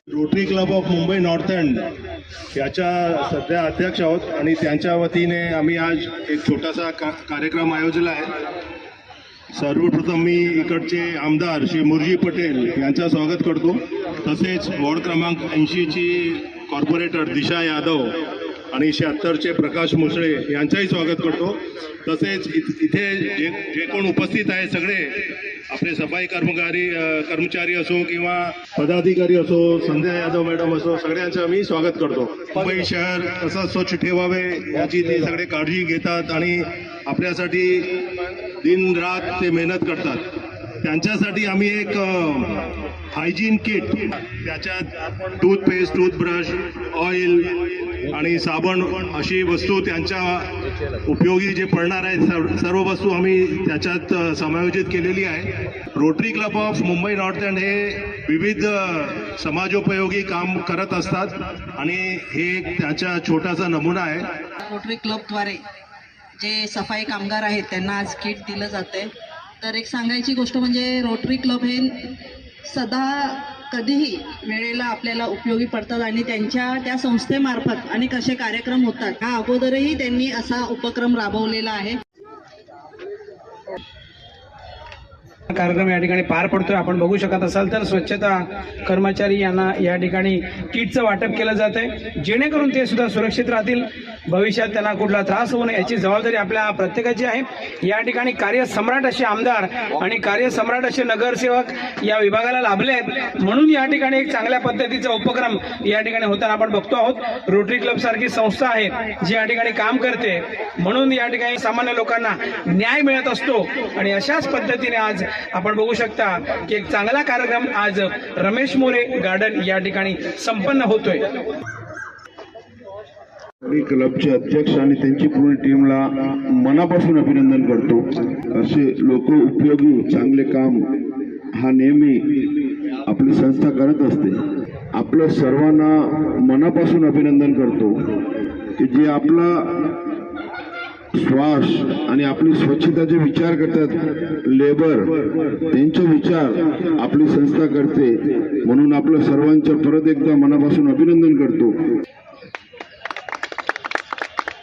Rotary club of Mumbai north end याच्या सध्या अध्यक्ष आहोत आणि त्यांच्या वतीने आम्ही आज एक छोटासा कार्यक्रम आयोजला आहे। सर्वप्रथम मी इकडचे आमदार श्री मुरजी पटेल यांचं स्वागत करतो। तसेच वॉर्ड क्रमांक 80 ची कॉर्पोरेटर दिशा यादव आणि 76चे प्रकाश मुसळे यांचंही स्वागत करतो। तसेच इथे जे कोण उपस्थित आहे सगळे आपले सफाई कर्मचारी असो किंवा पदाधिकारी असो, संध्या यादव मॅडम असो, सगळ्यांचं मी स्वागत करतो। मुंबई शहर कसं स्वच्छ ठेवावे याची ते सगळे काळजी घेतात आणि आपल्यासाठी दिन रात ते मेहनत करतात। त्यांच्यासाठी आम्ही एक हायजीन किट, त्याच्यात टूथपेस्ट, टूथब्रश, ऑइल आणि साबण अशी वस्तू त्यांच्या उपयोगी जे पडणार आहेत सर्व वस्तू आम्ही त्याच्यात समायोजित केलेली आहे। Rotary club of Mumbai north end हे विविध समाजोपयोगी काम करत असतात आणि हे त्याचा छोटासा नमुना आहे। रोटरी क्लबद्वारे जे सफाई कामगार आहेत त्यांना आज किट दिलं जाते। तर एक सांगायची गोष्ट म्हणजे रोटरी क्लब हे सदा कधीही वेळेला आपल्याला उपयोगी पडतात आणि त्या संस्थेमार्फत अनेक असे कार्यक्रम होतात। ह्या अगोदरही त्यांनी असा उपक्रम राबवलेला आहे। कार्यक्रम या ठिकाणी पार पडतोय। आपण बघू शकत असाल तर स्वच्छता कर्मचारी यांना या ठिकाणी किटचं वाटप केलं जात आहे, जेणेकरून ते सुद्धा सुरक्षित राहतील, भविष्यात त्यांना कुठला त्रास होऊ नये याची जबाबदारी आपल्या प्रत्येकाची आहे। या ठिकाणी कार्यसम्राट असे आमदार आणि कार्यसम्राट असे नगरसेवक या विभागाला लाभले आहेत, म्हणून या ठिकाणी एक चांगल्या पद्धतीचा उपक्रम या ठिकाणी होताना आपण बघतो आहोत। रोटरी क्लब सारखी संस्था आहे जी या ठिकाणी काम करते, म्हणून या ठिकाणी सामान्य लोकांना न्याय मिळत असतो आणि अशाच पद्धतीने आज आपण बघू शकता की एक चांगला कार्यक्रम आज रमेश मोरे गार्डन या ठिकाणी संपन्न होतोय। क्लबचे अध्यक्ष आणि त्यांची पूर्ण टीमला मनापासून अभिनंदन करतो। असे लोक उपयोगी चांगले काम हा नेहमी आपली संस्था करत असते। आपलं सर्वांना मनापासून अभिनंदन करतो की जे आपला श्वास आणि आपली स्वच्छताचे विचार करतात, लेबर त्यांचे विचार आपली संस्था करते, म्हणून आपलं सर्वांचं परत एकदा मनापासून अभिनंदन करतो।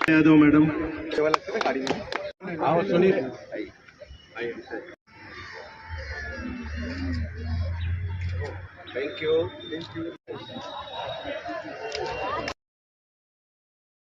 Yadav madam, thank you.